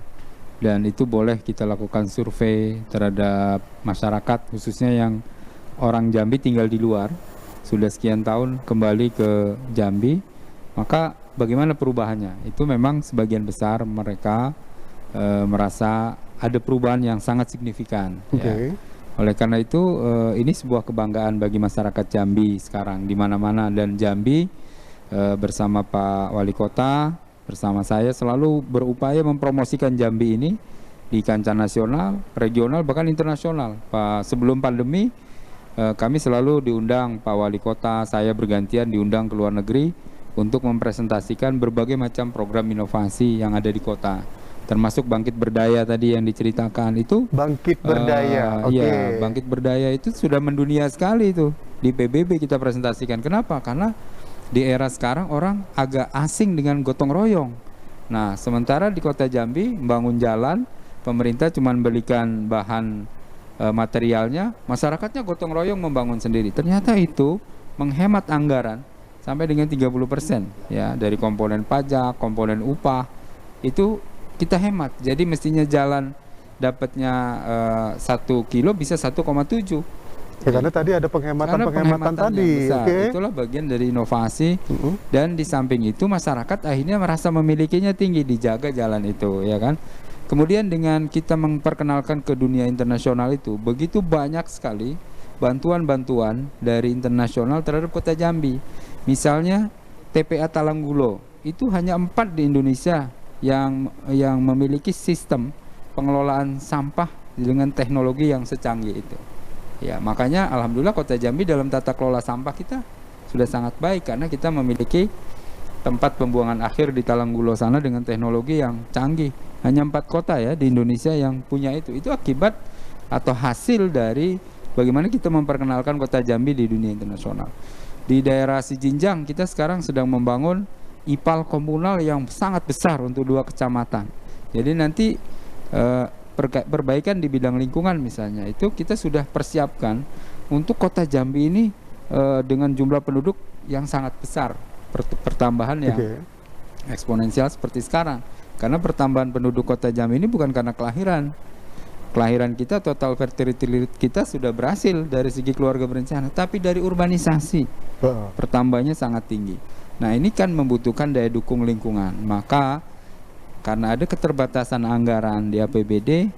dan itu boleh kita lakukan survei terhadap masyarakat, khususnya yang orang Jambi tinggal di luar, sudah sekian tahun kembali ke Jambi, Maka bagaimana perubahannya? Itu memang sebagian besar mereka merasa ada perubahan yang sangat signifikan. Ya. Oleh karena itu ini sebuah kebanggaan bagi masyarakat Jambi sekarang di mana-mana, dan Jambi bersama Pak Wali Kota, bersama saya selalu berupaya mempromosikan Jambi ini di kancah nasional, regional, bahkan internasional. Sebelum pandemi kami selalu diundang Pak Wali Kota, saya bergantian diundang ke luar negeri untuk mempresentasikan berbagai macam program inovasi yang ada di kota, termasuk Bangkit Berdaya tadi yang diceritakan itu. Bangkit Berdaya, Iya, Bangkit Berdaya itu sudah mendunia sekali itu. Di PBB kita presentasikan. Kenapa? Karena di era sekarang orang agak asing dengan gotong royong. Nah, sementara di kota Jambi membangun jalan, pemerintah cuma belikan bahan materialnya, masyarakatnya gotong royong membangun sendiri. Ternyata itu menghemat anggaran sampai dengan 30% ya, dari komponen pajak, komponen upah itu kita hemat. Jadi mestinya jalan dapatnya 1 kilo bisa 1,7. Ya, karena tadi ada penghematan tadi. Itulah bagian dari inovasi. Dan di samping itu masyarakat akhirnya merasa memilikinya tinggi, dijaga jalan itu, ya kan. Kemudian dengan kita memperkenalkan ke dunia internasional itu, begitu banyak sekali bantuan-bantuan dari internasional terhadap kota Jambi. Misalnya TPA Talanggulo itu hanya 4 di Indonesia yang memiliki sistem pengelolaan sampah dengan teknologi yang secanggih itu. Ya, makanya alhamdulillah kota Jambi dalam tata kelola sampah kita sudah sangat baik karena kita memiliki tempat pembuangan akhir di Talanggulo sana dengan teknologi yang canggih. Hanya 4 kota ya di Indonesia yang punya itu. Itu akibat atau hasil dari bagaimana kita memperkenalkan kota Jambi di dunia internasional. Di daerah Sijinjang kita sekarang sedang membangun IPAL komunal yang sangat besar untuk 2 kecamatan. Jadi nanti perbaikan di bidang lingkungan misalnya itu kita sudah persiapkan untuk kota Jambi ini dengan jumlah penduduk yang sangat besar, pertambahan yang eksponensial seperti sekarang. Karena pertambahan penduduk kota Jambi ini bukan karena kelahiran kita, total fertility kita sudah berhasil dari segi keluarga berencana, tapi dari urbanisasi pertambahannya sangat tinggi. Nah, ini kan membutuhkan daya dukung lingkungan. Maka karena ada keterbatasan anggaran di APBD,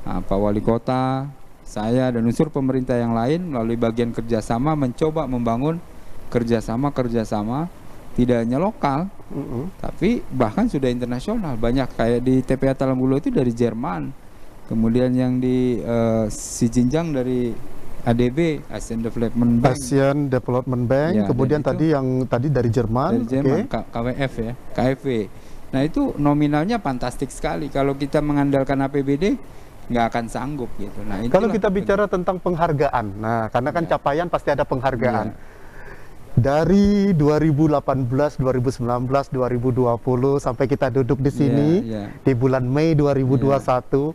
Pak Wali Kota, saya dan unsur pemerintah yang lain melalui bagian kerjasama mencoba membangun kerjasama tidak hanya lokal, tapi bahkan sudah internasional. Banyak kayak di TPA Talanggulo itu dari Jerman. Kemudian yang di Sijinjang dari ADB, Asian Development Bank. Ya, kemudian tadi yang tadi dari Jerman, KWF ya, KFW. Nah, itu nominalnya fantastik sekali. Kalau kita mengandalkan APBD nggak akan sanggup gitu. Nah, kalau kita bicara tentang penghargaan, nah karena kan capaian pasti ada penghargaan. Dari 2018, 2019, 2020 sampai kita duduk di sini di bulan Mei 2021.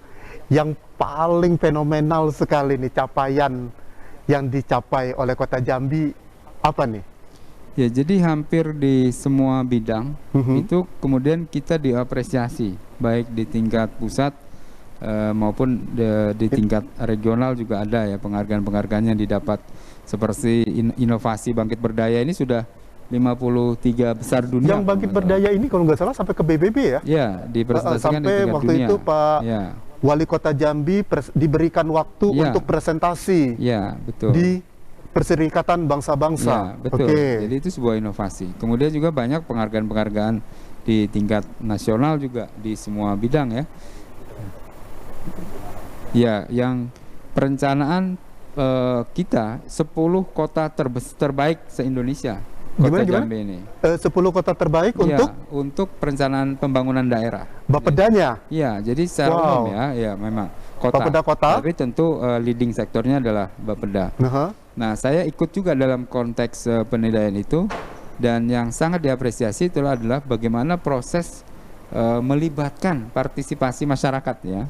Yang paling fenomenal sekali nih capaian yang dicapai oleh kota Jambi apa nih? Ya, jadi hampir di semua bidang itu kemudian kita diapresiasi, baik di tingkat pusat maupun di tingkat regional juga ada ya penghargaan-penghargaan yang didapat, seperti inovasi Bangkit Berdaya ini sudah 53 besar dunia. Yang Bangkit Berdaya ini kalau nggak salah sampai ke BBB ya? Ya, dipresentasikan sampai di tingkat waktu dunia. Itu Pak Wali Kota Jambi diberikan waktu untuk presentasi di Perserikatan Bangsa-Bangsa. Ya, betul. Jadi itu sebuah inovasi. Kemudian juga banyak penghargaan-penghargaan di tingkat nasional juga di semua bidang ya. Ya, yang perencanaan kita 10 kota terbaik se-Indonesia. Kota Jambi ini. 10 kota terbaik untuk perencanaan pembangunan daerah. Bapedanya? Iya, jadi secara umum ya memang kota. Tapi tentu leading sektornya adalah Bapeda. Nah, saya ikut juga dalam konteks penilaian itu, dan yang sangat diapresiasi itulah adalah bagaimana proses melibatkan partisipasi masyarakat ya,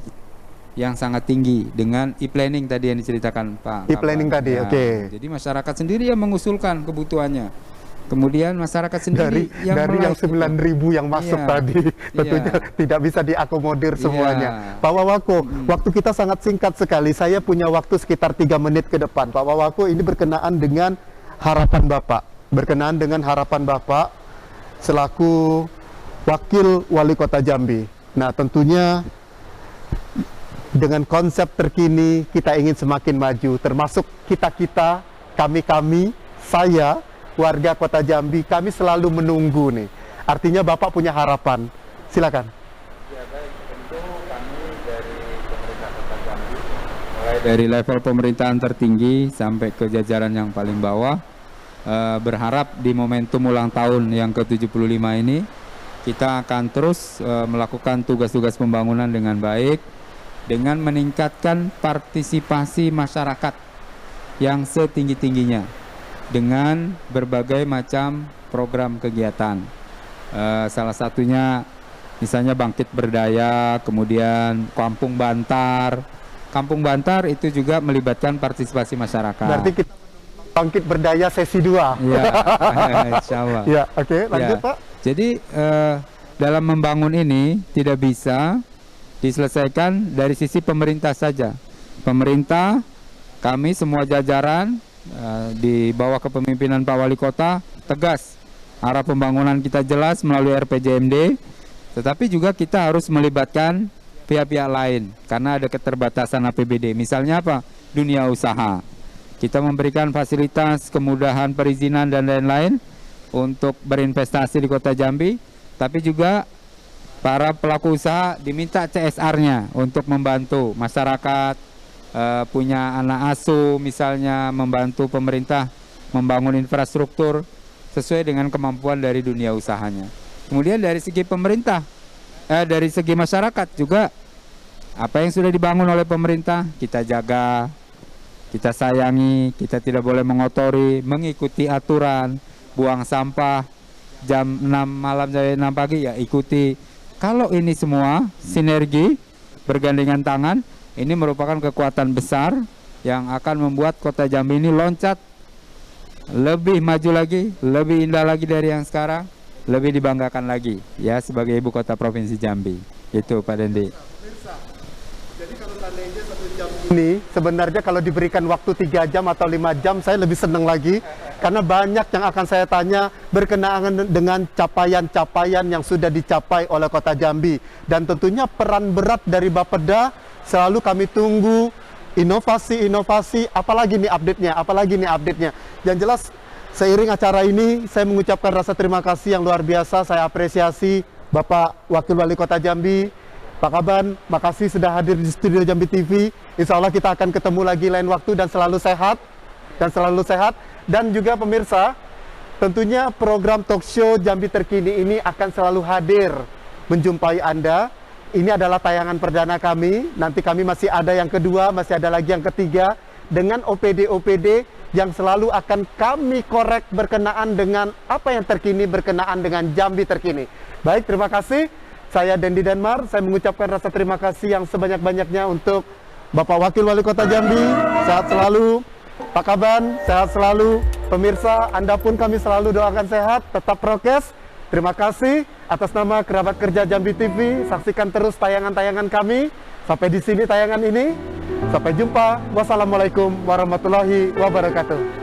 yang sangat tinggi dengan e-planning tadi yang diceritakan Pak. E-planning tadi, Jadi masyarakat sendiri yang mengusulkan kebutuhannya. Kemudian masyarakat sendiri dari yang 9.000 yang masuk tadi tentunya tidak bisa diakomodir semuanya. Pak Wawako, waktu kita sangat singkat sekali. Saya punya waktu sekitar 3 menit ke depan. Pak Wawako, ini berkenaan dengan harapan Bapak. selaku Wakil Wali Kota Jambi. Nah, tentunya dengan konsep terkini kita ingin semakin maju, termasuk kita-kita, kami-kami, saya, warga Kota Jambi, kami selalu menunggu nih. Artinya Bapak punya harapan. Silakan. Ya baik, tentu kami dari pemerintah Kota Jambi, mulai dari level pemerintahan tertinggi sampai ke jajaran yang paling bawah, berharap di momentum ulang tahun yang ke-75 ini kita akan terus melakukan tugas-tugas pembangunan dengan baik, dengan meningkatkan partisipasi masyarakat yang setinggi-tingginya dengan berbagai macam program kegiatan. Salah satunya misalnya Bangkit Berdaya, kemudian Kampung Bantar. Kampung Bantar itu juga melibatkan partisipasi masyarakat. Berarti kita Bangkit Berdaya sesi 2. Iya, insya Allah. Ya, oke, lanjut Ya. Pak. Jadi dalam membangun ini tidak bisa diselesaikan dari sisi pemerintah saja. Pemerintah, kami semua jajaran di bawah kepemimpinan Pak Wali Kota tegas, arah pembangunan kita jelas melalui RPJMD, tetapi juga kita harus melibatkan pihak-pihak lain karena ada keterbatasan APBD. Misalnya apa? Dunia usaha. Kita memberikan fasilitas, kemudahan perizinan dan lain-lain untuk berinvestasi di Kota Jambi, tapi juga para pelaku usaha diminta CSR-nya untuk membantu masyarakat, punya anak asuh misalnya, membantu pemerintah membangun infrastruktur sesuai dengan kemampuan dari dunia usahanya. Kemudian dari segi pemerintah, dari segi masyarakat juga, apa yang sudah dibangun oleh pemerintah kita jaga, kita sayangi, kita tidak boleh mengotori, mengikuti aturan, buang sampah jam 6 malam sampai 6 pagi ya ikuti. Kalau ini semua sinergi, bergandengan tangan, ini merupakan kekuatan besar yang akan membuat Kota Jambi ini loncat lebih maju lagi, lebih indah lagi dari yang sekarang, lebih dibanggakan lagi ya sebagai ibu kota Provinsi Jambi. Itu Pak Dendi. Jadi kalau seandainya 1 jam ini, sebenarnya kalau diberikan waktu 3 jam atau 5 jam, saya lebih senang lagi. Karena banyak yang akan saya tanya berkenaan dengan capaian-capaian yang sudah dicapai oleh Kota Jambi. Dan tentunya peran berat dari Bapeda selalu kami tunggu inovasi-inovasi, apalagi nih update-nya. Yang jelas, seiring acara ini, saya mengucapkan rasa terima kasih yang luar biasa. Saya apresiasi Bapak Wakil Wali Kota Jambi, Pak Kaban, makasih sudah hadir di studio Jambi TV. Insya Allah kita akan ketemu lagi lain waktu dan selalu sehat. Dan juga pemirsa, tentunya program talk show Jambi Terkini ini akan selalu hadir menjumpai Anda. Ini adalah tayangan perdana kami. Nanti kami masih ada yang kedua, masih ada lagi yang ketiga. Dengan OPD-OPD yang selalu akan kami korek berkenaan dengan apa yang terkini, berkenaan dengan Jambi Terkini. Baik, terima kasih. Saya Dendi Denmar, saya mengucapkan rasa terima kasih yang sebanyak-banyaknya untuk Bapak Wakil Wali Kota Jambi. Sehat selalu. Pak Kaban, sehat selalu. Pemirsa, Anda pun kami selalu doakan sehat, tetap prokes. Terima kasih atas nama kerabat kerja Jambi TV. Saksikan terus tayangan-tayangan kami. Sampai di sini tayangan ini. Sampai jumpa. Wassalamualaikum warahmatullahi wabarakatuh.